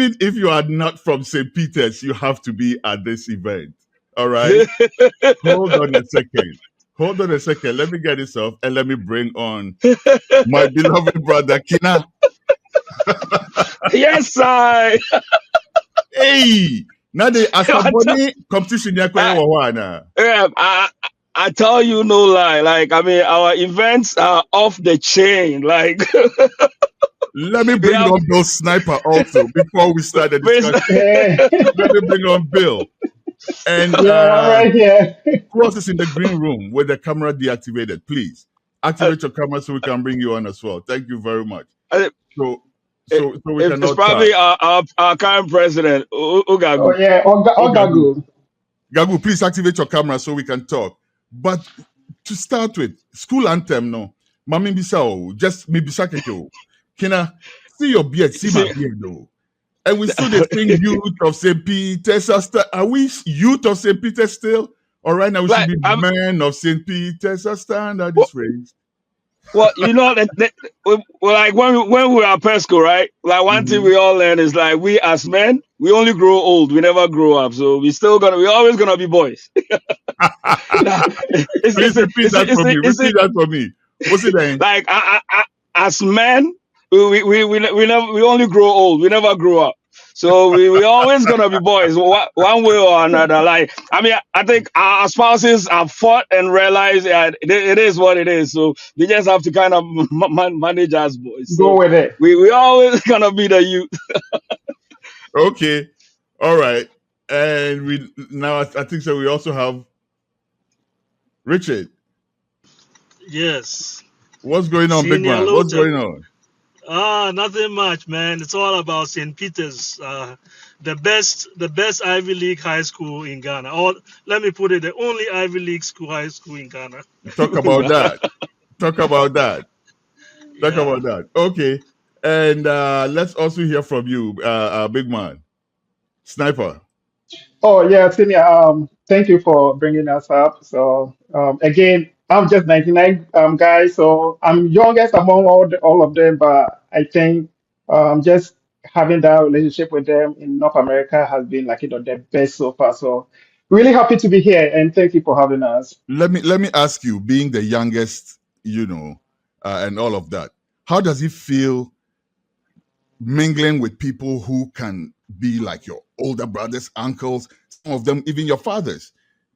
even if you are not from St. Peter's, you have to be at this event. All right. Hold on a second. Hold on a second. Let me get this off and let me bring on my beloved brother Kina. Yes, I. Hey, now the Asaboni competition. I tell you no lie. Like, I mean, our events are off the chain. Like, let me bring on Bill Sniper also before we start the discussion. Let me bring on Bill. And I'm right here. Who else is in the green room with the camera deactivated? Please activate your camera so we can bring you on as well. Thank you very much. So we can. It's probably our current president, Ugagu. Oh yeah, Ogagu. Gagu, please activate your camera so we can talk. But to start with, school anthem, no. Mami Bisao, just me Bisakeko. Can I see your beard? See my beard, though. And we still the same youth of St. Peter's. Are we youth of St. Peter's still? Or right now we should be men of St. Peter's. Stand at this range. Well, you know like when we were at Perscoba, right? Like one thing we all learn is like we as men, we only grow old, we never grow up. So we're always gonna be boys. Please repeat that for me. What's it then? Like as men, we only grow old, we never grow up. So we always gonna be boys, one way or another. Like, I mean, I think our spouses have fought and realized that it is what it is. So they just have to kind of manage us boys. So go with it. We always gonna be the youth. Okay, all right. And I think so. We also have Richard. Yes. What's going on, big man? What's going on? Nothing much, man. It's all about St. Peter's, the best Ivy League high school in Ghana. Or let me put it, the only Ivy League high school in Ghana. Talk about that. Talk about that. Okay. And let's also hear from you, big man, Sniper. Oh yeah, Senior. Thank you for bringing us up. So again, I'm just 99 guy, so I'm youngest among all of them. But I think just having that relationship with them in North America has been like the best so far. So really happy to be here, and thank you for having us. Let me ask you, being the youngest, and all of that, how does it feel mingling with people who can be like your older brothers, uncles, some of them even your fathers?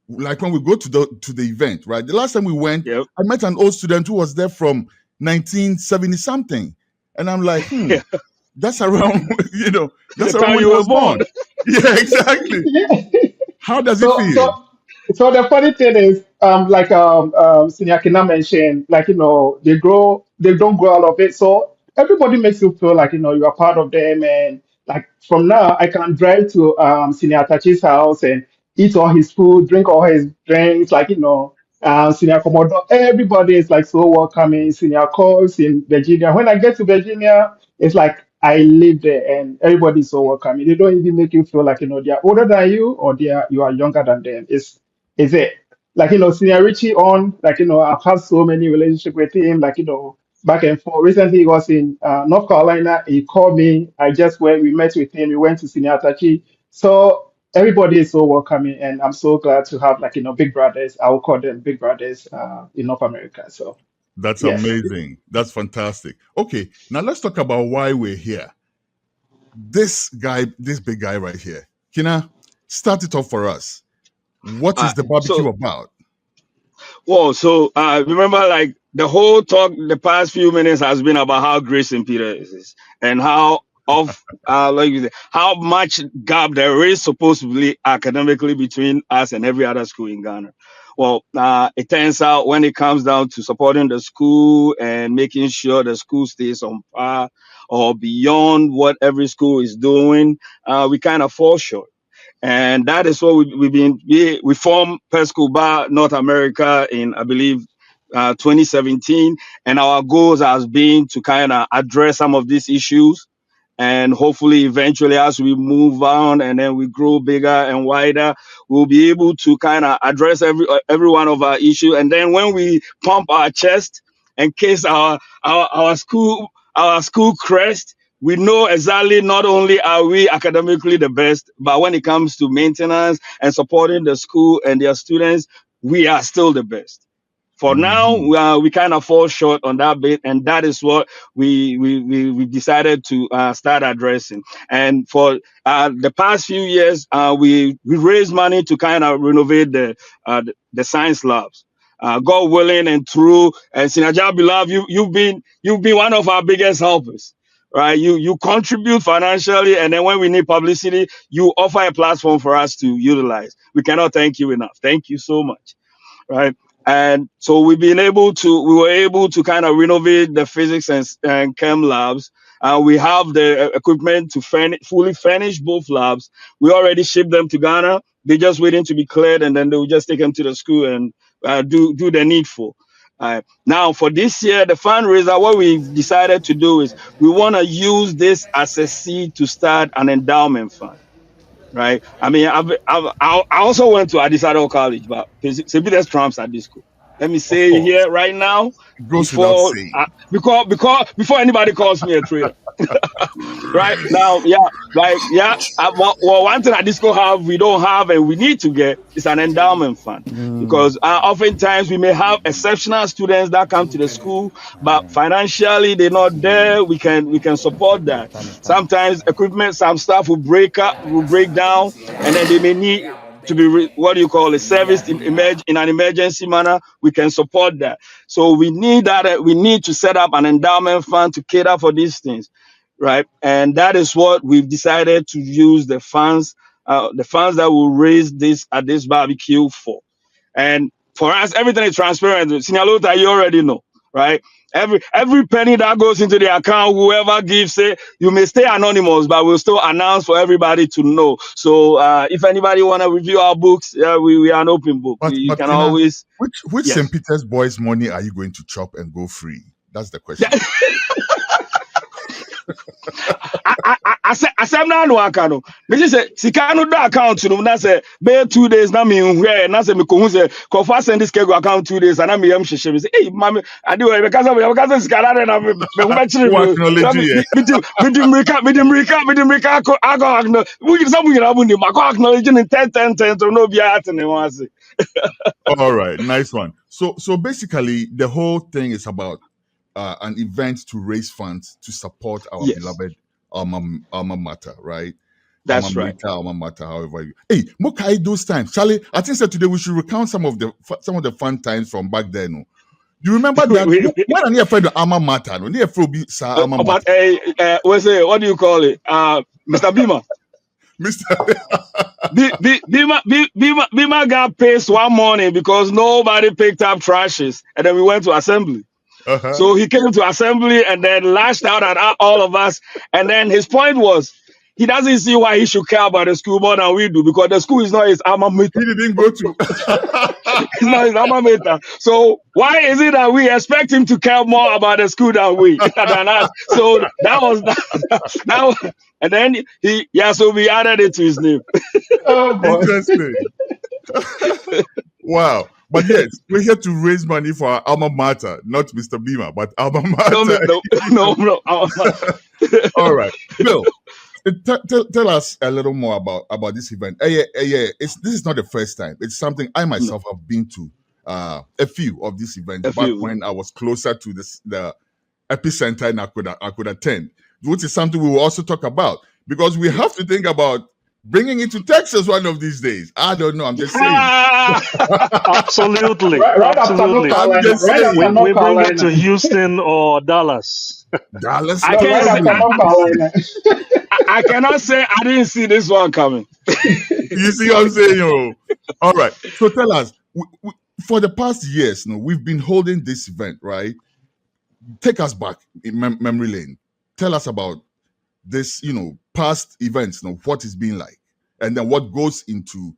Like when we go to the event, right? The last time we went, I met an old student who was there from 1970 something, and I'm like, that's around, that's around when you were born. Yeah, exactly. How does it feel? So the funny thing is, Senior Kina mentioned, they don't grow out of it. So everybody makes you feel like you are part of them, and like from now I can drive to Senior Tachi's house and eat all his food, drink all his drinks, Senior Commodore. Everybody is like so welcoming. Senior calls in Virginia. When I get to Virginia, it's like I live there, and everybody's so welcoming. They don't even make you feel like they are older than you or you are younger than them. Is it Senior Richie on I've had so many relationships with him, back and forth. Recently he was in North Carolina. He called me. We met with him. We went to Senior Tachi. So everybody is so welcoming, and I'm so glad to have big brothers. I will call them big brothers in North America. So that's amazing. That's fantastic. Okay, now let's talk about why we're here. This big guy right here. Kina, start it off for us. What is the barbecue about? Well, so remember, like the whole talk the past few minutes has been about how great St. Peter is and how how much gap there is supposed to be academically between us and every other school in Ghana. Well, it turns out when it comes down to supporting the school and making sure the school stays on par or beyond what every school is doing, we kind of fall short. And that is what we formed Perscoba North America in, I believe, 2017. And our goals has been to kind of address some of these issues. And hopefully, eventually, as we move on and then we grow bigger and wider, we'll be able to kind of address every one of our issues. And then when we pump our chest and kiss our school crest, we know exactly not only are we academically the best, but when it comes to maintenance and supporting the school and their students, we are still the best. For now, Mhm. we kind of fall short on that bit, and that is what we decided to start addressing. And for the past few years, we raised money to kind of renovate the science labs. God willing and through, and Sinaja Bilal, you've been one of our biggest helpers, right? You contribute financially, and then when we need publicity, you offer a platform for us to utilize. We cannot thank you enough. Thank you so much, right? And so we were able to kind of renovate the physics and chem labs. We have the equipment to fully furnish both labs. We already shipped them to Ghana. They're just waiting to be cleared, and then they will just take them to the school and do the needful. Now, for this year, the fundraiser, what we've decided to do is we want to use this as a seed to start an endowment fund, right? I mean, I also went to Adisado College, but St. Trumps at this school. Let me Of say course. here right now, It goes without saying. before anybody calls me a traitor, right now, yeah, like yeah. Well, one thing at Disco have we don't have and we need to get is an endowment fund because oftentimes we may have exceptional students that come to the school, but financially they're not there. We can support that. Sometimes equipment, some stuff will break down, and then they may need to be what do you call it, serviced in an emergency manner. We can support that. So we need that. We need to set up an endowment fund to cater for these things, right? And that is what we've decided to use the funds that will raise this at this barbecue for. And for us, everything is transparent. Senior Luther, you already know, right? Every penny that goes into the account, whoever gives it, you may stay anonymous, but we'll still announce for everybody to know. So if anybody want to review our books, we are an open book. You But can Tina, always, which St. yes. Peter's boys' money are you going to chop and go free? That's the question. Asɛm na ano aka no megye sɛ sika no dɔ account no na sɛ bɛyɛ 2 days na menhwɛ na sɛ mekɔhu sɛ kɔfa send this kegu account 2 days ana meyam hyehyɛ me sɛ ei mame ade wɔ yɛbɛka sɛ sika na de na meho bɛkyere Who me acknowledge you? mede mmirika akɔ acknowledge wogyere sɛ mo nyinaa mo nim akɔ acknowledge ne 10 so na obiara ate ne ho ase. All right, nice one. So basically, the whole thing is about an event to raise funds to support our Yes, beloved alma mater, right? that's right. Alma mater, however you. Hey, Mokai, those times, Charlie. I think that today we should recount some of the fun times from back then. No? You remember that when I near friend the alma mater, no, near Frobi sa alma But mater, what do you call it? Mr. Bima. Mister. Bima got pissed one morning because nobody picked up trashes, and then we went to assembly. Uh-huh. So he came to assembly and then lashed out at all of us. And then his point was, he doesn't see why he should care about the school more than we do because the school is not his alma mater. He didn't go to. It's not his alma mater. So why is it that we expect him to care more about the school than us? So that was, and then so we added it to his name. Oh boy. Interesting. Wow. But yes, we're here to raise money for our alma mater, not Mr. Beamer, but alma mater. No. All right. Bill, tell us a little more about this event. This is not the first time. It's something I myself have been to a few of these events when I was closer to the epicenter and I could attend, which is something we will also talk about because we have to think about bringing it to Texas one of these days. I don't know. I'm just saying. Absolutely. Right Absolutely. after We bring it to Houston or Dallas. Dallas. I cannot say I didn't see this one coming. You see what I'm saying? All right. So tell us, for the past years, we've been holding this event, right? Take us back in memory lane. Tell us about this, past events, what it's been like, and then what goes into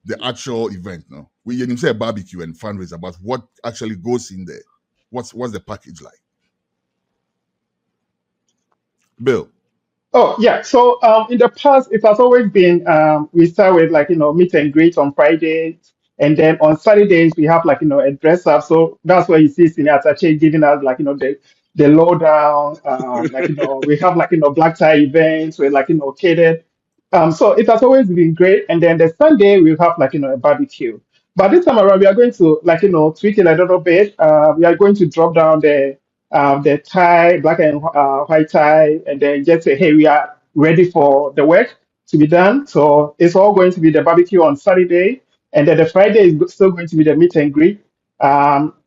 the actual event. We didn't say barbecue and fundraiser, but what actually goes in there? What's the package like? Bill. Oh yeah. So in the past, it has always been we start with meet and greet on Fridays, and then on Saturdays we have a dress up. So that's where you see Senior Atache giving us the the lowdown. Like we have like black tie events where like catered. So it has always been great. And then the Sunday we have like a barbecue. But this time around we are going to like tweak it a little bit. We are going to drop down the tie, black and white tie, and then just say, hey, we are ready for the work to be done. So it's all going to be the barbecue on Saturday, and then the Friday is still going to be the meet and greet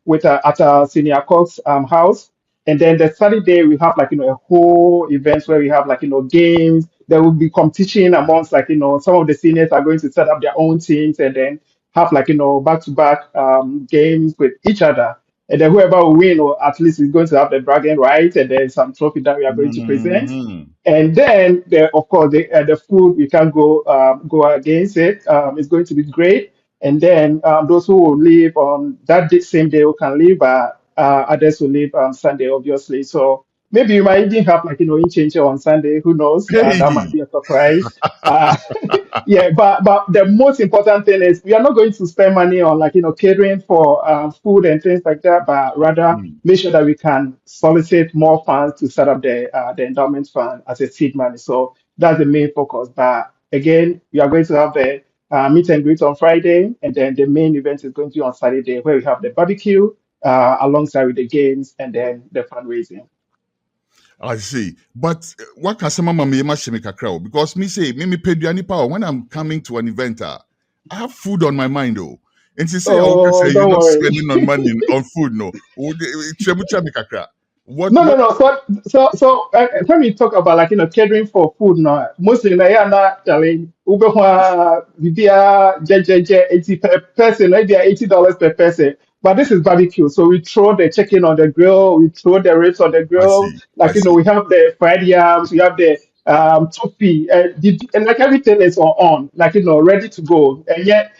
with at our senior cox house. And then the Saturday we have like a whole event where we have like games. There will be competition amongst like some of the seniors are going to set up their own teams and then have like back to back games with each other. And then whoever will win, or at least is going to have the bragging right, and then some trophy that we are going to present. Mhm. And then, of course, the food we can't go against it. It's going to be great. And then those who will leave on that same day who can leave, others will leave on Sunday, obviously. So maybe you might even have like in change on Sunday. Who knows? That might Hey. be a surprise. Uh, yeah, but the most important thing is we are not going to spend money on like catering for food and things like that, but rather Mm. make sure that we can solicit more funds to set up the endowment fund as a seed money. So that's the main focus. But again, we are going to have the meet and greet on Friday, and then the main event is going to be on Saturday, where we have the barbecue alongside with the games and then the fundraising. I see. But what can some mama me kakra? Because me say me pay the power when I'm coming to an event. I have food on my mind though. And to say okay, Oh, say you're don't not worry. spending on money on food, no. Kakra. What No, no, what no. So when we talk about like catering for food, no, mostly na yeah na darling, ube hwa bibia jejeje 80 per person, maybe $80 per person. But this is barbecue, so we throw the chicken on the grill, we throw the ribs on the I grill. see. I Like see. we have the fried yams, we have the toffee, and like everything is on, like ready to go. And yet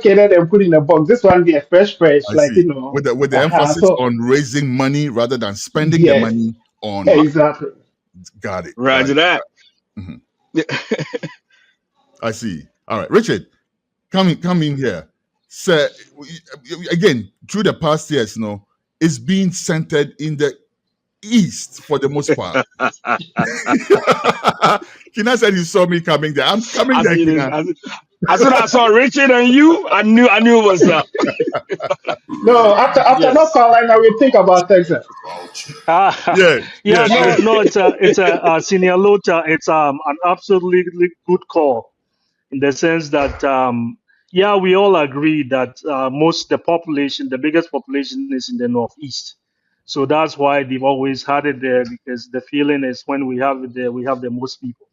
catered and put in a box. This one be a fresh, I like see. With the emphasis So on raising money rather than spending the yes, money on exactly. got it. Got Roger it. that. Mhm. I see. All right. Richard, come in here. So again, through the past years, it's been centered in the east for the most part. Kina said he saw me coming there. I'm coming I there, see this. Kina. As soon as I saw Richard and you, I knew what's up. No, after North Yes. Carolina, we think about Texas. Ah, Yes, yeah, yes, no, yes. no, it's a senior Lota. It's an absolutely good call in the sense that yeah, we all agree that the biggest population is in the northeast. So that's why they've always had it there because the feeling is when we have it there, we have the most people.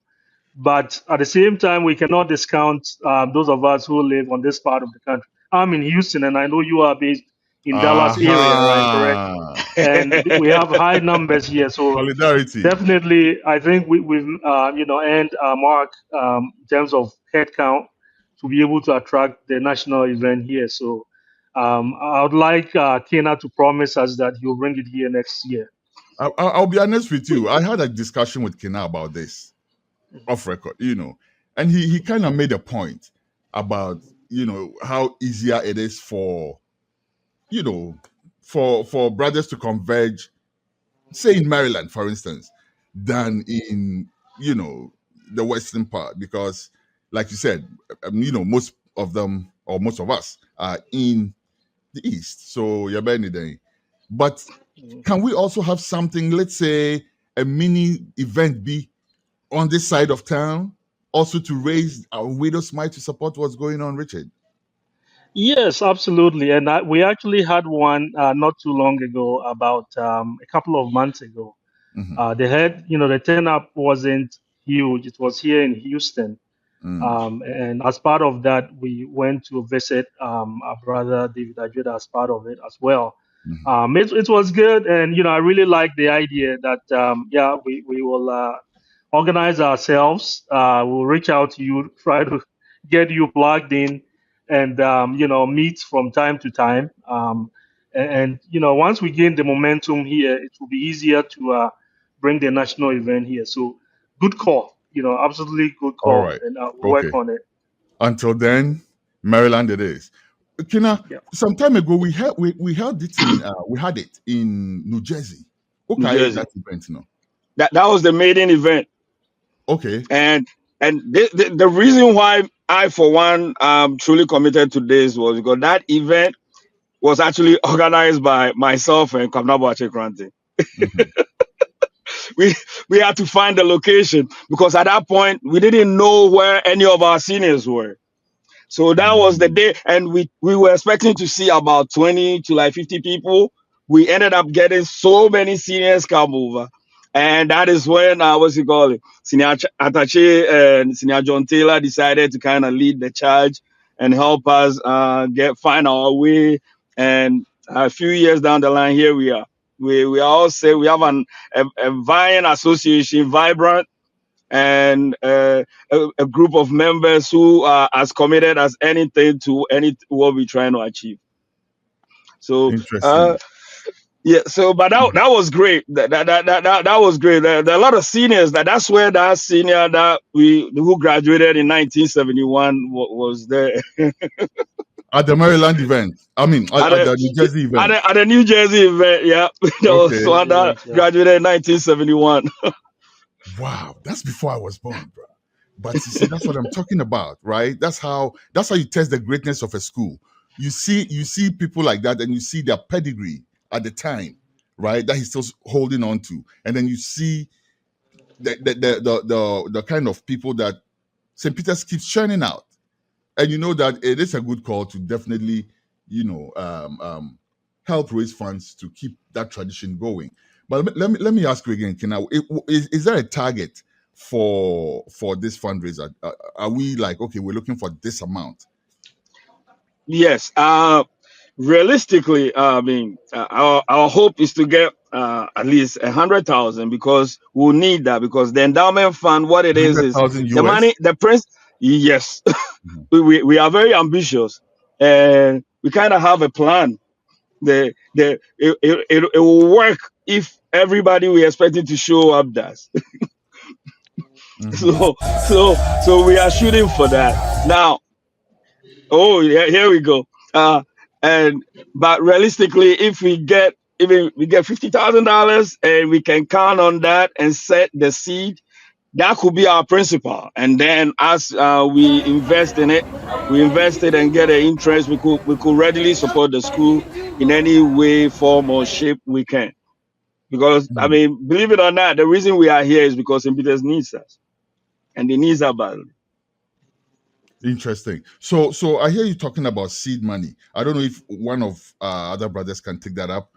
But at the same time, we cannot discount those of us who live on this part of the country. I'm in Houston, and I know you are based in Dallas area, right? Correct. Uh-huh. And we have high numbers here, so Solidarity. definitely, I think we've earned our mark in terms of headcount to be able to attract the national event here. So I would like Kena to promise us that he'll bring it here next year. I'll be honest with you. I had a discussion with Kina about this off record, and he kind of made a point about how easier it is for you know for brothers to converge, say in Maryland, for instance, than in the western part because, like you said, most of them or most of us are in the east. So you're day. But can we also have something, let's say a mini event be on this side of town, also to raise our widows' might to support what's going on, Richard? Yes, absolutely. And we actually had one not too long ago, about a couple of months ago. Mm-hmm. The turnout wasn't huge. It was here in Houston. Mm, And as part of that, we went to visit our brother David Ajeda as part of it as well. mhm. It was good. And, I really like the idea that, yeah, we will organize ourselves. We'll reach out to you, try to get you plugged in and, meet from time to time. Once we gain the momentum here, it will be easier to bring the national event here. So good call, absolutely good All call. right. And we'll work Okay. on it. Until then, Maryland it is. Kina, Yeah. some time ago we had it in New Jersey. New Okay, Jersey. that event, no. That was the maiden event. Okay. And the reason why I, for one, truly committed to this was because that event was actually organized by myself and Kamnabo Achekranti. Mhm. we we had to find the location because at that point we didn't know where any of our seniors were. So that was the day, and we were expecting to see about 20 to like 50 people. We ended up getting so many seniors come over, and that is when what's it called, Senior Atache and Senior John Taylor decided to kind of lead the charge and help us find our way. And a few years down the line, here we are. We are all say we have a vying association, vibrant, and a group of members who are as committed as anything to any what we're trying to achieve. So Interesting. yeah, so but that was great. That was great. There are a lot of seniors. That's where that senior that we who graduated in 1971 was there At the Maryland event. I mean, at at a the New Jersey event. at a New Jersey event. Yeah, there was Okay. one that Yeah. graduated in 1971. Wow, that's before I was born, bro. But you see, that's what I'm talking about, right? That's how you test the greatness of a school. You see people like that, and you see their pedigree at the time, right? That he's still holding on to, and then you see the kind of people that St. Peter's keeps churning out, and you know that it is a good call to definitely, help raise funds to keep that tradition going. But let me ask you again, Kina, is there a target for this fundraiser? Are we like, okay, we're looking for this amount? Yes. Realistically, I mean, our hope is to get at least 100,000 because we'll need that because the endowment fund, what it is 100,000 the money, US? the prince. Yes, Mhm. we are very ambitious and we kind of have a plan. It will work if everybody we expected to show up does. Mhm. So we are shooting for that now. Oh yeah, here we go. And but realistically, if we get even we get $50,000 and we can count on that and set the seed, that could be our principal. And then as we invest in it, we invest it and get an interest. We could readily support the school in any way, form, or shape we can. Because I Mhm. mean, believe it or not, the reason we are here is because St. Peter's needs us, and the needs are badly. Interesting. So I hear you talking about seed money. I don't know if one of other brothers can take that up,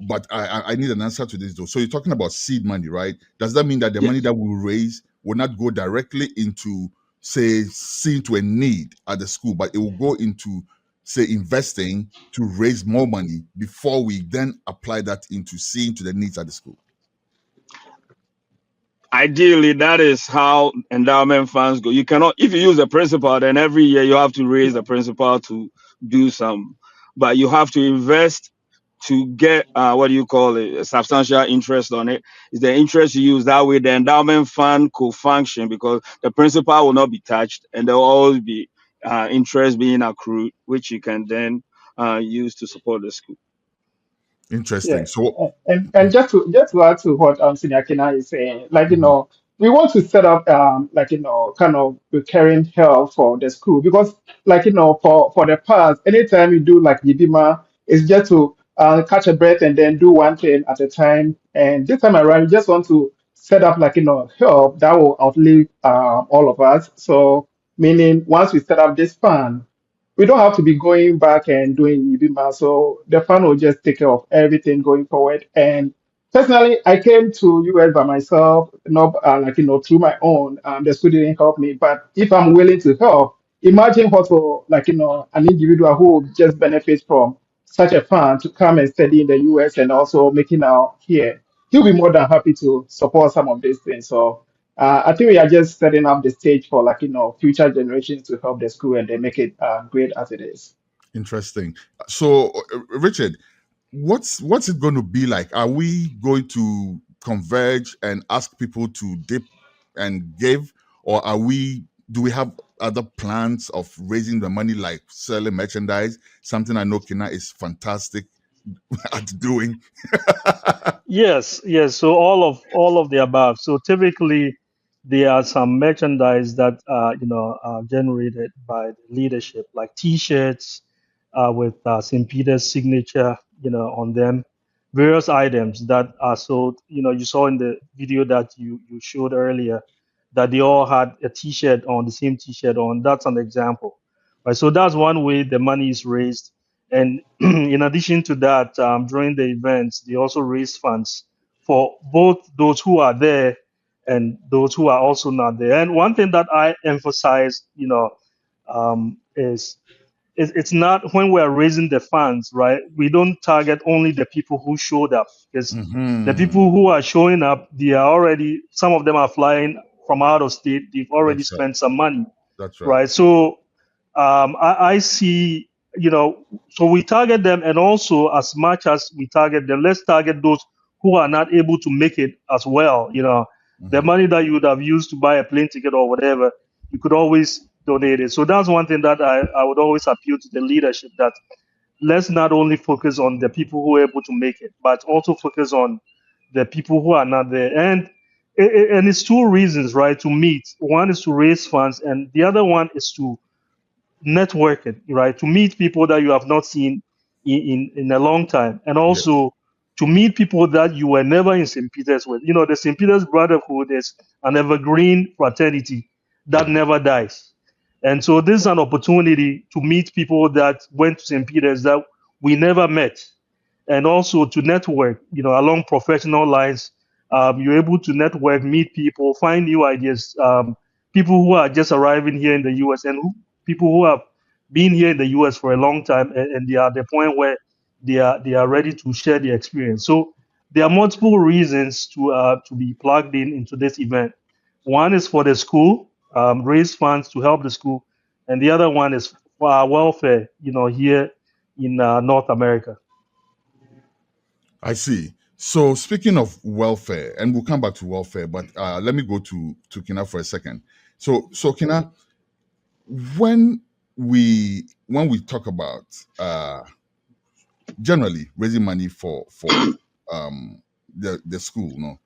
but I need an answer to this though. So you're talking about seed money, right? Does that mean that the money Yes. that we raise will not go directly into, say, seeing to a need at the school, but it will go into, say, investing to raise more money before we then apply that into seeing to the needs at the school? Ideally, that is how endowment funds go. You cannot, if you use the principal, then every year you have to raise the principal to do some, but you have to invest to get what do you call it, a substantial interest on it. Is the interest you use that way? The endowment fund could function because the principal will not be touched, and there will always be interest being accrued, which you can then use to support the school. Interesting. Yeah, So and just to add to what Senior Kena is saying, like Mhm. we want to set up like kind of recurring help for the school because like for the past, anytime you do like Yibima, it's just to catch a breath and then do one thing at a time. And this time around, we just want to set up like help that will outlive all of us. So meaning once we set up this fund we don't have to be going back and doing Ibima. So the fund will just take care of everything going forward. And personally, I came to US by myself, not like through my own. The school didn't help me, but if I'm willing to help, imagine what for like an individual who just benefits from such a fund to come and study in the US and also making out here. He'll be more than happy to support some of these things. So I think we are just setting up the stage for like future generations to help the school and they make it great as it is. interesting. So Richard, what's it going to be like? Are we going to converge and ask people to dip and give, or do we have other plans of raising the money like selling merchandise? Something I know Kina is fantastic at doing? Yes, yes. So all of the above. So typically, there are some merchandise that are generated by the leadership, like T-shirts with St. Peter's signature, on them. Various items that are sold. You saw in the video that you showed earlier that they all had a T-shirt on, the same T-shirt on. That's an example, right? So that's one way the money is raised. And in addition to that, during the events, they also raise funds for both those who are there and those who are also not there. And one thing that I emphasize, is it's not when we're raising the funds, right? We don't target only the people who showed up, because the Hmm. people who are showing up, they are already, some of them are flying from out of state. They've already That's right. spent some money, That's right. right? So I see, so we target them, and also as much as we target them, let's target those who are not able to make it as well. The Hmm. money that you would have used to buy a plane ticket or whatever, you could always donate it. So that's one thing that I would always appeal to the leadership, that let's not only focus on the people who are able to make it, but also focus on the people who are not there. And it's two reasons, right, to meet. One is to raise funds, and the other one is to networking, right? To meet people that you have not seen in a long time, and Yes. also to meet people that you were never in St. Peter's with. The St. Peter's Brotherhood is an evergreen fraternity that Mhm. never dies. And so this is an opportunity to meet people that went to St. Peter's that we never met, and also to network, along professional lines. You're able to network, meet people, find new ideas. People who are just arriving here in the U.S. and people who have been here in the U.S. for a long time, and they are at the point where they are ready to share their experience. So there are multiple reasons to be plugged in into this event. One is for the school, raise funds to help the school, and the other one is for our welfare, here in North America. I see. So speaking of welfare, and we'll come back to welfare, but let me go to Kina for a second. So Kina, when we talk about generally raising money for um the school, no,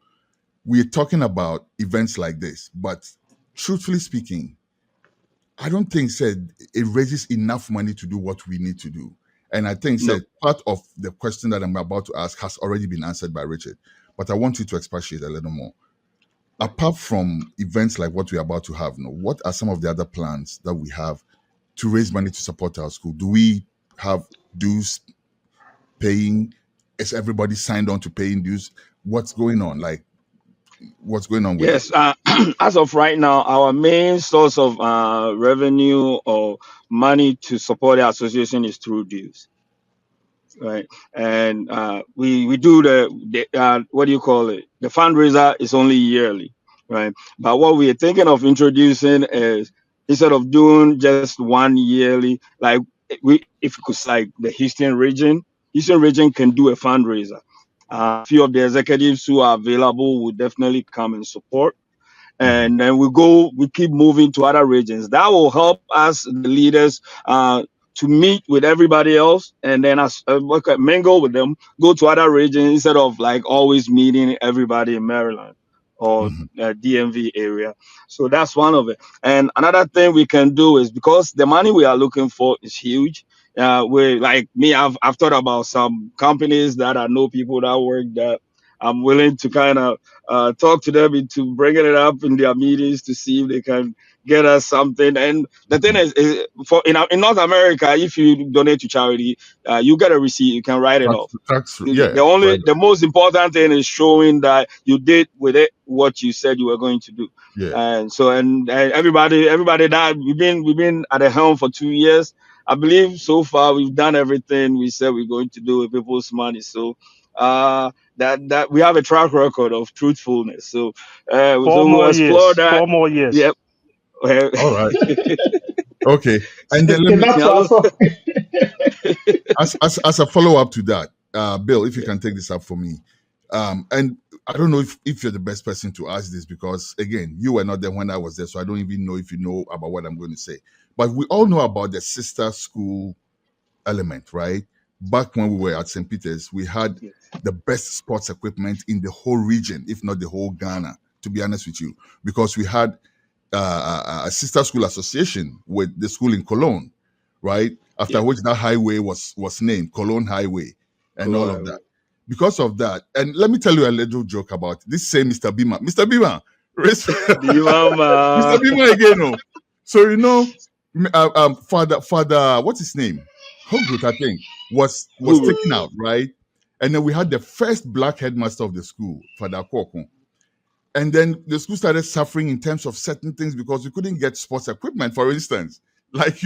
we're talking about events like this. But truthfully speaking, I don't think said it raises enough money to do what we need to do. And I think No. said part of the question that I'm about to ask has already been answered by Richard. But I want you to expatiate a little more. Apart from events like what we're about to have now, what are some of the other plans that we have to raise money to support our school? Do we have dues paying? Is everybody signed on to paying dues? What's going on? Like, what's going on with it? Yes, as of right now, our main source of revenue or money to support the association is through dues, right? And we do the what do you call it? The fundraiser is only yearly, right? But what we are thinking of introducing is, instead of doing just one yearly, like we if we could like the Houston region can do a fundraiser. A few of the executives who are available will definitely come and support, Mhm. and then we keep moving to other regions. That will help us, the leaders, to meet with everybody else, and then us mingle with them, go to other regions instead of like always meeting everybody in Maryland or Mhm. DMV area. So that's one of it. And another thing we can do is, because the money we are looking for is huge. We like me. I've thought about some companies that I know, people that work, that I'm willing to kind of talk to them into bringing it up in their meetings to see if they can get us something. And the thing Mhm. is for in North America, if you donate to charity, you get a receipt. You can write it off. Yeah, right. The most important thing is showing that you did with it what you said you were going to do. Yeah. And so, and everybody that we've been at the helm for 2 years. I believe so far we've done everything we said we're going to do with people's money. So that we have a track record of truthfulness. So Four so we'll more explore years. that. 4 more years. Yep. Well, All right. Okay. And then let me, Enough yeah, to also. as a follow up to that, Bill, if you can take this up for me. And I don't know if you're the best person to ask this, because again, you were not there when I was there, so I don't even know if you know about what I'm going to say. But we all know about the sister school element, right? back when we were at St. Peter's, we had Yes. the best sports equipment in the whole region, if not the whole Ghana, to be honest with you, because we had a sister school association with the school in Cologne, right? After Yeah. which that highway was named Cologne Highway and all of that. Because of that, and let me tell you a little joke about this same Mr. Bima. Mr. Bima, Mr. Bima again. Oh. So Father, what's his name? Hogut, I think, was taken out, right? And then we had the first black headmaster of the school, Father Kwokun. And then the school started suffering in terms of certain things because we couldn't get sports equipment, for instance, like,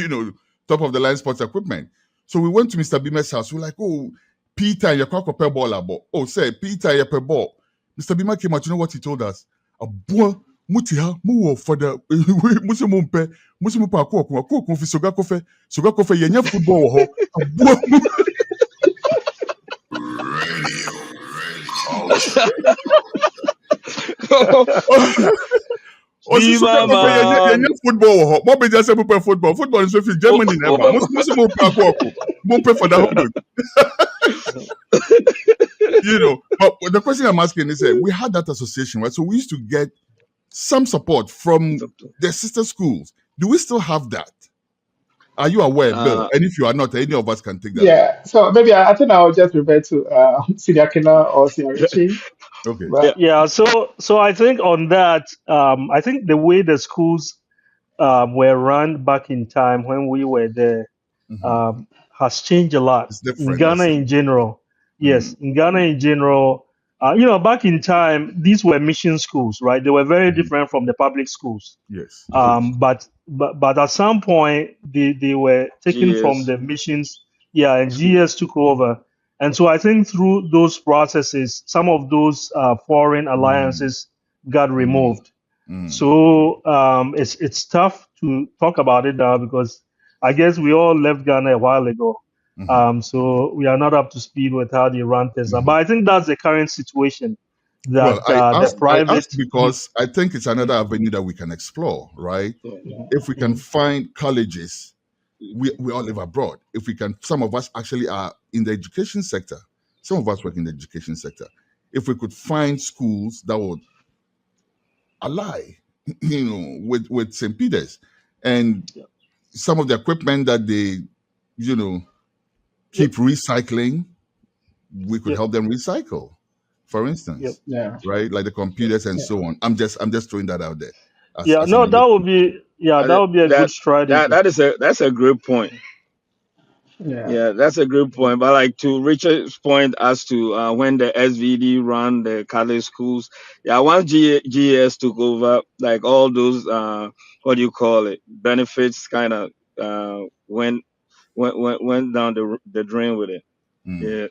top of the line sports equipment. So we went to Mr. Bima's house. We're like, oh, Peter, you're quite a ball. Oh, say, Peter, you're a ball. Mr. Bima came out. You know what he told us? A boy, mutiha, mu for the Musumumpe, Akuoku, Soga Kofe, Yenya football, a boy. Football. What be just football? Football is with Germany never. Mumpe for the But the question I'm asking is, we had that association, right? So we used to get some support from the sister schools. Do we still have that? Are you aware, Bill? And if you are not, any of us can take that. Yeah. So maybe I think I'll just refer to Senior Kina or Senior Richie. Okay. But, Yeah. So I think on that, I think the way the schools were run back in time when we were there has changed a lot It's in different. Ghana in general. Yes, in Ghana in general, back in time, these were mission schools, right? They were very different from the public schools. Yes. But at some point, they were taken from the missions. Yeah, and GS took over. And so I think through those processes, some of those foreign alliances got removed. So it's tough to talk about it now because I guess we all left Ghana a while ago. So we are not up to speed with how they run things. But I think that's the current situation. That I asked because I think it's another avenue that we can explore, right? If we can find colleges, we all live abroad. If we can, some of us actually are in the education sector. Some of us work in the education sector. If we could find schools that would ally, with St. Peter's and some of the equipment that they, keep recycling, we could help them recycle, for instance, right? Like the computers and so on. I'm just throwing that out there. That would be a good strategy. That's a great point. Yeah, that's a good point. But like to Richard's point as to when the SVD ran the college schools, once GS took over, like all those what do you call it, benefits kind of went down the drain with it. Yeah.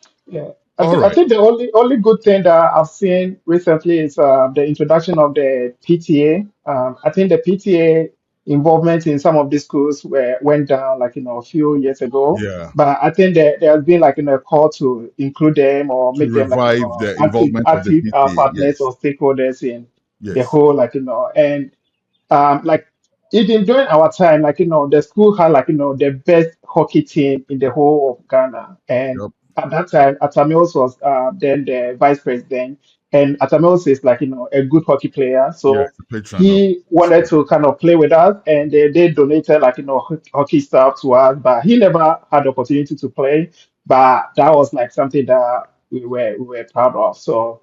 I think the only good thing that I've seen recently is the introduction of the PTA. I think the PTA involvement in some of these schools went down a few years ago. Yeah. But I think that there has been a call to include them or To make them revive the involvement of the active PTA. partners or stakeholders in the whole and even during our time, the school had the best hockey team in the whole of Ghana. And at that time, Atamils was then the vice president. And Atamils is a good hockey player. So he wanted to kind of play with us and they donated hockey stuff to us, but he never had the opportunity to play. But that was something that we were proud of. So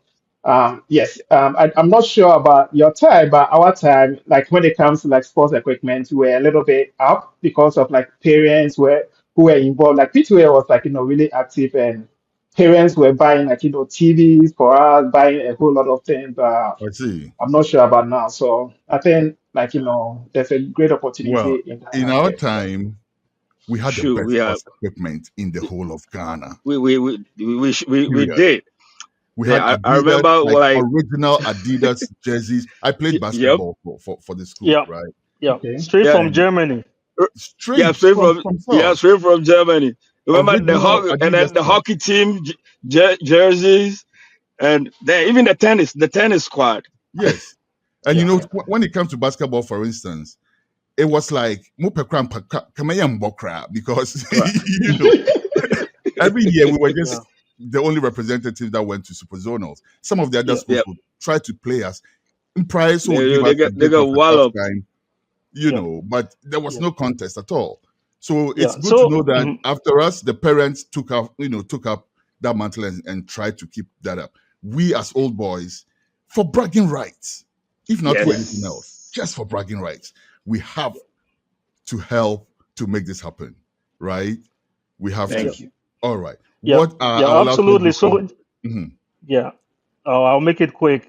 yes, I'm not sure about your time, but our time, when it comes to sports equipment, we're a little bit up because of parents who were involved. PTA was really active and parents were buying TVs for us, buying a whole lot of things. I see. I'm not sure about now. So I think there's a great opportunity in our time. We had the best sports equipment in the whole of Ghana. We did. We had Adidas, I remember original Adidas jerseys. I played basketball for the school, right? Yeah, straight from Germany. Straight from Germany. Remember the hockey team jerseys, and then even the tennis squad. Yes, and when it comes to basketball, for instance, it was like because every year we were Yeah. just the only representatives that went to super zonals. Some of the other Yeah. schools would try to play us. In price would give They us a get bit of a tough walloped. time, Yeah. but there was Yeah. no contest at all. So it's Yeah. good to know So that after us, the parents took up that mantle and tried to keep that up. We as old boys, for bragging rights, if not for anything else, Yes. just for bragging rights, we have to help to make this happen, right? We have to. Thank you. All right. yeah. What Yeah. I will allow to Absolutely. before. So Mhm. yeah. I'll make it quick.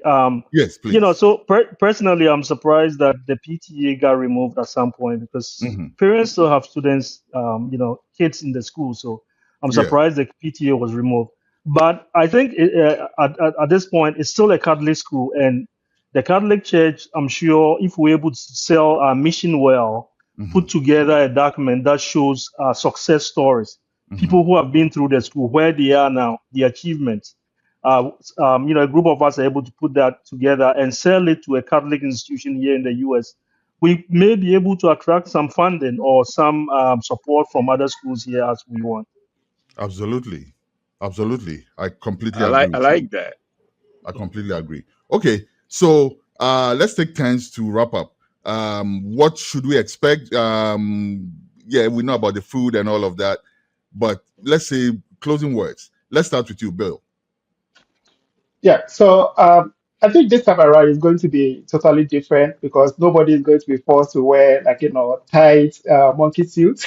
Yes, please. So personally, I'm surprised that the PTA got removed at some point because Hmm. parents still have students, kids in the school. So I'm Yeah. surprised the PTA was removed. But I think at this point, it's still a Catholic school, and the Catholic Church, I'm sure, if we're able to sell our mission well, Hmm. put together a document that shows success stories, Hmm. people who have been through the school, where they are now, the achievements. A group of us are able to put that together and sell it to a Catholic institution here in the US. We may be able to attract some funding or some support from other schools here as we want. Absolutely. Absolutely. I completely agree I with you. like that. I completely agree. Okay, so let's take turns to wrap up. What should we expect? Yeah, we know about the food and all of that, but let's say closing words. Let's start with you, Bill. Yeah, so I think this time around is going to be totally different because nobody is going to be forced to wear like tight monkey suits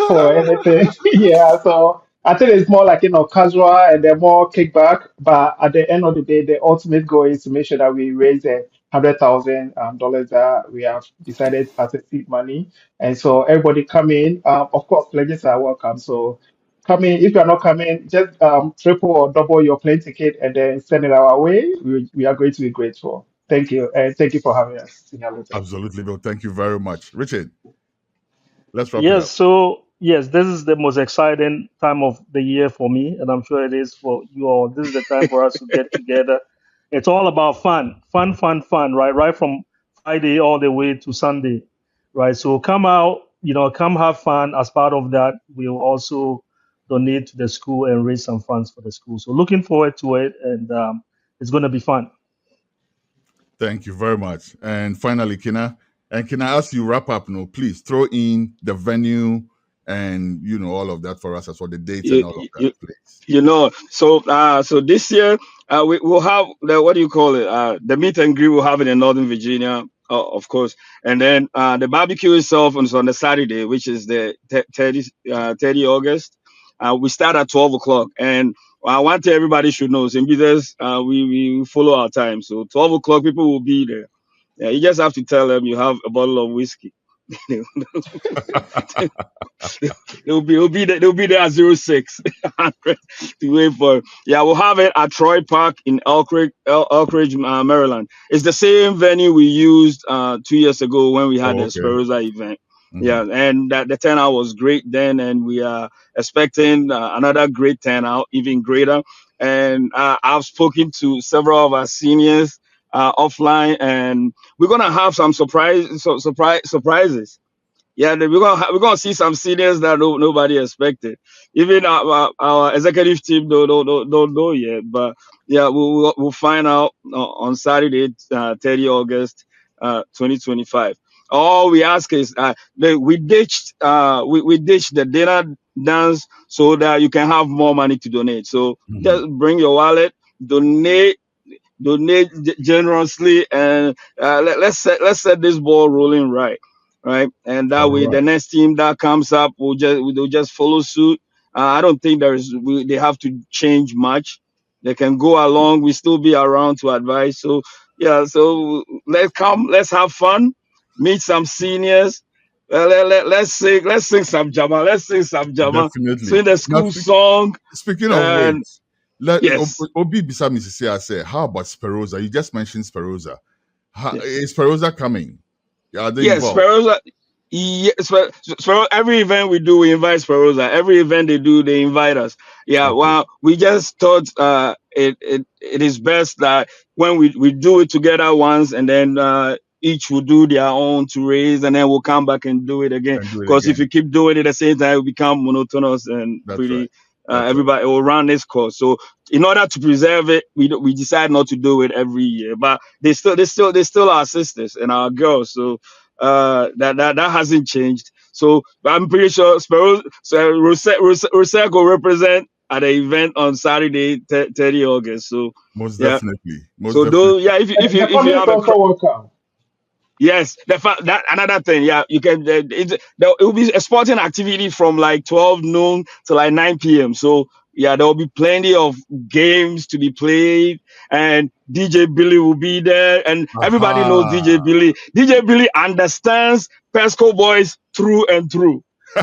for anything. Yeah, so I think it's more like casual and they're more kickback. But at the end of the day, the ultimate goal is to make sure that we raise $100,000 that we have decided as a seed money, and so everybody come in. Of course, pledges are welcome. So come in. If you're not coming, just triple or double your plane ticket and then send it our way. We are going to be grateful. Thank you. And thank you for having us, Senior Lieutenant. Absolutely, Bill. Thank you very much. Richard, let's wrap it Yes, up. so yes, this is the most exciting time of the year for me, and I'm sure it is for you all. This is the time for us to get together. It's all about fun, fun, fun, fun, right? Right from Friday all the way to Sunday, right? So come out, come have fun. As part of that, we'll also donate to the school and raise some funds for the school. So looking forward to it, and it's going to be fun. Thank you very much. And finally, Kina, and can I ask you wrap up? No, please throw in the venue and all of that for us as well, the dates and You, all of that, you, please. so this year we will have the, what do you call it, the meet and greet we'll have it in Northern Virginia, of course, and then the barbecue itself is on the Saturday, which is the 30 August. We start at 12 o'clock, and one thing everybody should know, St. Peter's, we follow our time, so 12 o'clock people will be there. Yeah, you just have to tell them you have a bottle of whiskey. They'll be there at 06 to wait for it. Yeah, we'll have it at Troy Park in Elkridge, Maryland. It's the same venue we used 2 years ago when we had Oh, the okay. Sperosa event. Hmm. Yeah, and that the turnout was great then, and we are expecting another great turnout, even greater. And I've spoken to several of our seniors offline, and we're gonna have some surprises. Yeah, we're gonna see some seniors that nobody expected. Even our executive team don't know yet. But yeah, we'll find out on Saturday, 30 August, 2025. All we ask is we ditched the dinner dance so that you can have more money to donate. So Hmm. just bring your wallet, donate generously, and let's set this ball rolling right, and that All way the right. next team that comes up will just follow suit. I don't think they have to change much. They can go along. We still be around to advise. So yeah, so let's have fun, meet some seniors. Let's sing some jama. Let's sing some jama. Definitely. Sing the Now, school song. speaking of And which, let yes, Obi beside me say, I say, how about Sperosa? You just mentioned Sperosa. yes. Is Sperosa coming? Are they Yes, involved? Sperosa. Yes, every event we do, we invite Sperosa. Every event they do, they invite us. Yeah, Okay. well, we just thought it is best that when we do it together once, and then each will do their own to raise, and then we'll come back and do it again. And do it Because if again. you keep doing it at the same time, it will become monotonous and That's right. pretty. Okay. Everybody will run this course. So in order to preserve it, we decide not to do it every year. But they still our sisters and our girls. So that hasn't changed. So I'm pretty sure Rosette will represent at the event on Saturday, 30 August. So Most yeah. definitely. Most So definitely. those, yeah, And the if you family is have a also welcome. yes, that another thing. Yeah, you can. It will be a sporting activity from like 12 noon to like 9 p.m. So yeah, there will be plenty of games to be played, and DJ Billy will be there, and everybody knows DJ Aha. Billy. DJ Billy understands Pesco boys through and through. He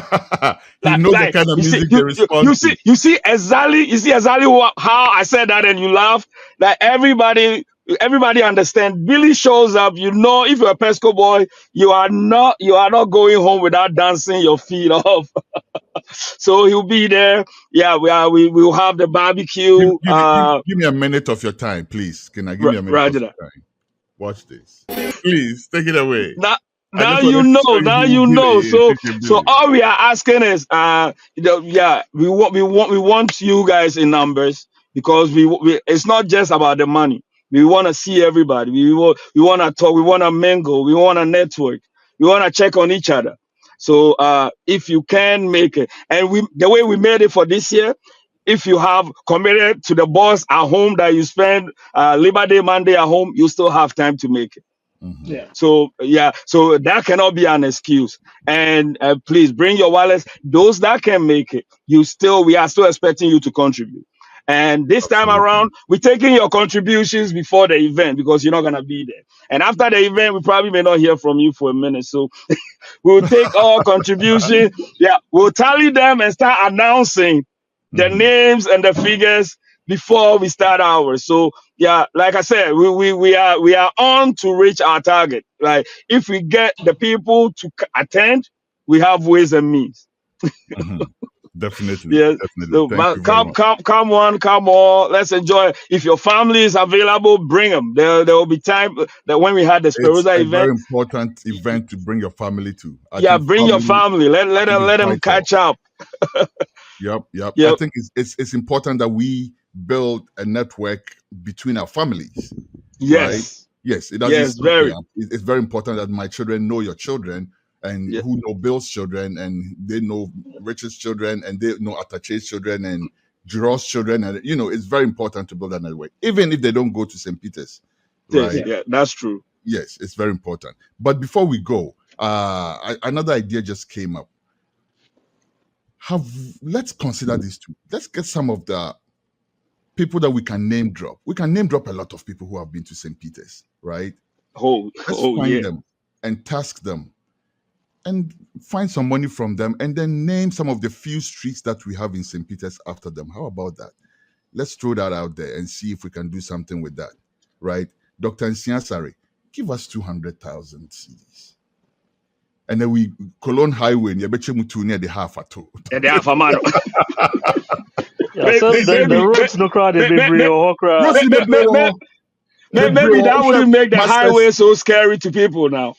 knows the Like kind of you see, music they respond to. you see exactly how I said that, and you laugh. Like everybody understand. Billy shows up. You know, if you're a Pesco boy, you are not going home without dancing your feet off. So he'll be there. Yeah, we will have the barbecue. Give me a minute of your time, please. Can I give me a minute of Roger that. your time? Watch this. Please take it away. Now, I now just you wanted to show know. you Now who you know. Billy is, So, DJ so Billy. all we are asking is, yeah, we want you guys in numbers because we it's not just about the money. We want to see everybody. We want to talk. We want to mingle. We want to network. We want to check on each other. So, if you can make it, and the way we made it for this year, if you have committed to the boss at home that you spend Labor Day Monday at home, you still have time to make it. Mhm. Yeah. So yeah, so that cannot be an excuse. And please bring your wallets. Those that can make it, we are still expecting you to contribute. And this time Absolutely. around, we're taking your contributions before the event because you're not gonna be there. And after the event, we probably may not hear from you for a minute. So we'll take all contributions. Yeah, we'll tally them and start announcing the Mhm. names and the figures before we start ours. So yeah, like I said, we are on to reach our target. Like if we get the people to attend, we have ways and means. Mhm. Definitely. Yeah. Definitely. So Thank but you very much. come on, let's enjoy. If your family is available, bring them. There will be time that when we had the It's Sperosa a very event, important event to bring your family to. I yeah, think bring your family, family. I think is Let them vital. catch up. Yep, yep. I Yep. think it's important that we build a network between our families, right? Yes. Yes, it doesn't Yes. stop there. Very. It's very important that my children know your children and Yeah. who know Bill's children and they know Richard's children and they know Atache's children and Jiro's children. And, it's very important to build that network, even if they don't go to St. Peter's, Yes. right? Yeah. Yeah. That's true. Yes, it's very important. But before we go, another idea just came up. Let's consider these two. Let's get some of the people that we can name drop. We can name drop a lot of people who have been to St. Peter's, right? Let's Oh find yeah. them and task them and find some money from them and then name some of the few streets that we have in St. Peter's after them. How about that? Let's throw that out there and see if we can do something with that, right? Dr. Nsiasari, give us 200,000 CDs. And then we Cologne Highway near Bechemutu near the half at all. And they have a man. Yeah, so the roads no crowd they be real crowd. Maybe that wouldn't make the highway so scary to people now.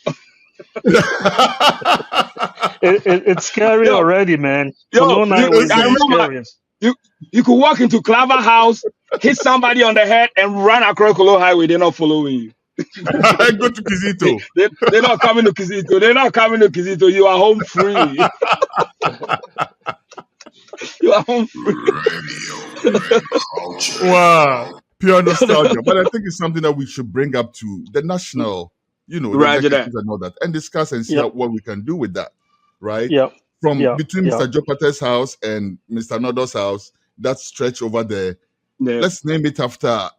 It's scary Yo, already, man. yo, Cologne Highway is I the remember scariest. you could walk into Claver House, hit somebody on the head, and run across Cologne Highway. They're not following you. Go to Kizito. They're not coming to Kizito. They're not coming to Kizito. You are home free. You are home free. Wow. Pure nostalgia. But I think it's something that we should bring up to the national, the Roger that. executives and all that, and discuss and see Yep. what we can do with that. Right? Yep. From Yep. between Yep. Mr. Jopate's house and Mr. Nodo's house, that stretch over there. Yeah. Let's name it after,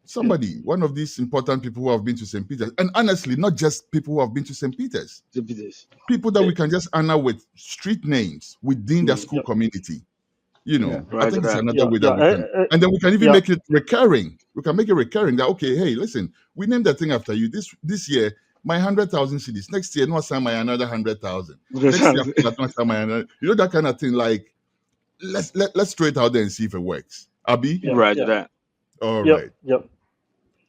somebody, one of these important people who have been to St. Peter's. And honestly, not just people who have been to St. Peter's. People that we can just honor with street names within their school community. I think it's another way that we can. And then we can even make it recurring. We can make it recurring that, okay, hey, listen, we named that thing after you. This year, my 100,000 CDs. Next year, no sign my another 100,000. Next year, no sign my another. That kind of thing. Like, let's throw it out there and see if it works. Abi? Roger that. All Yep. right. Yep.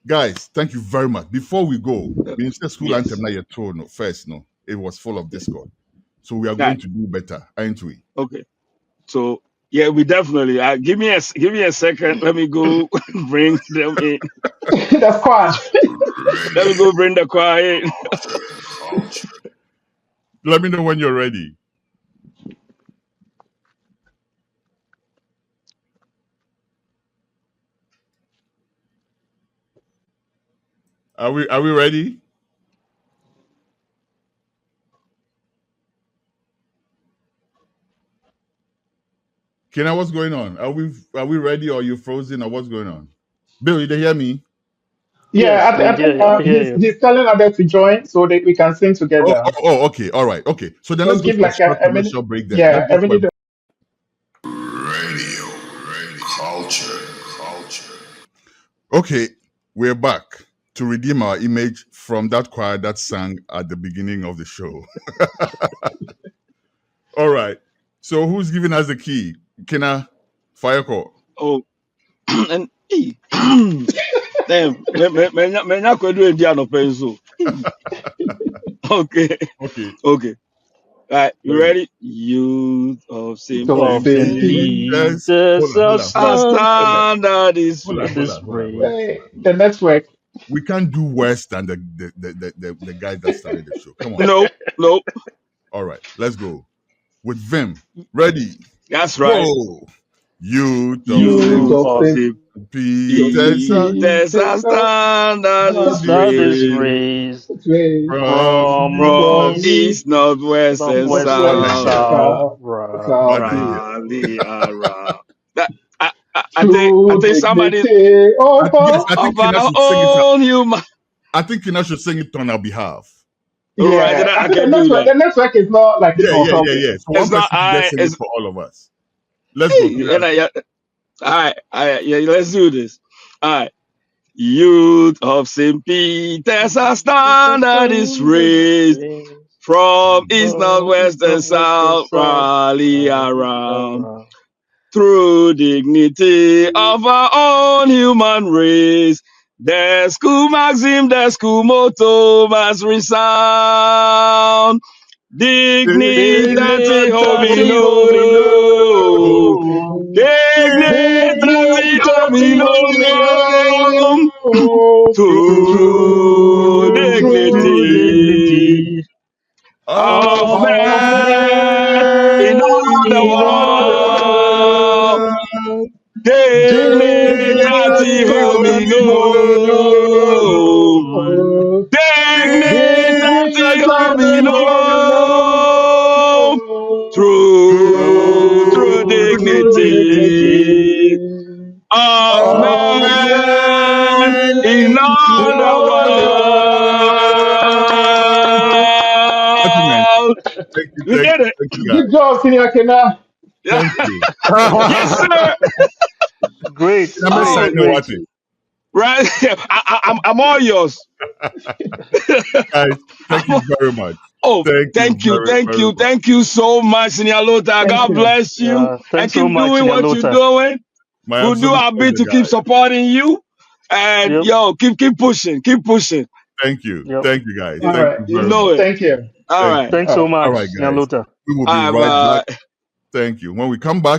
Guys, thank you very much. Before we go, Minister School Yes. Anthem, now your tone first, it was full of discord. So we are going to do better, aren't we? Okay. So yeah, we definitely. Give me a second. Let me go bring them in. The squad. Let me go bring the choir in. Let me know when you're ready. Are we ready? Kina, what's going on? Are we ready, or are you frozen, or what's going on? Bill, you did hear me? Yeah, Yes, we I think hear you. We hear you. he's telling others to join so that we can sing together. Okay, all right, okay. So then So let's go give for a like short a minute. commercial break. Then Yeah, let's go a for a minute. Radio, culture. Okay, we're back to redeem our image from that choir that sang at the beginning of the show. All right. So who's giving us the key? Kina, fire call. Oh, and damn, me not going to do Indiano pencil. Okay, Okay, okay. All right, you ready. ready? Youth of St. So Of Peter's, St. Peters. Peter's Hold on. our stand standard is this race. the network. We can't do worse than the guy that started the show. Come on. Nope. All right, let's go. With Vim. Ready. That's right. Go. Youth of Youth St. Youth of of St. St. Peter's Peter's, our standard is Stand this raised race from from from From east, northwest, and northwest and northwest, south. Hallelujah. south. south, southeast, Rally around. That, I to think somebody dignity Yes, over. I think of Kina our should sing it. own human. I think Kina should sing it on our behalf. Right, Yeah, I I think can do that. the network is not like helping. Yeah. So one It's not person should just I. sing it It's for all of us. Let's go, hey, Kina. and all right, yeah. Let's do this. All right. Youth of St. Peter's, our standard is raised from east, From northwest, east, and northwest, and south. south. Rally Rally around. around. Through dignity of our own human race, the school maxim, the school motto must resound. Dignity Dignity homino. homino. Dignity Dignity homino. To True dignity dignity of of man in man all the in all the world. world. Dignity homino. Mm. Dignity homino. True True dignity dignity of of man in man all in the all the Gentlemen, world. We did it. thank you, guys. Good job, Senior Kena. Thank you. Yes, sir. Great, Kina Mesa, Oh, I know great. what it. right. I'm all yours. Guys, thank you very much. Oh, Thank you very, very much. thank you so much, Senior Lota. Thank God you. bless you and Thanks so keep much, doing what you're Nyalota. doing. My We'll do absolute our bit pleasure, to keep guys. supporting you. And Yep, yo, keep pushing, keep pushing. Thank you. yep. Thank you, guys. All Thank right. you You very know much. it. Thank you. All Thank right. you. Thanks so All much, right, guys. Nyalota. We will be All right back. right. Thank you. When we come back,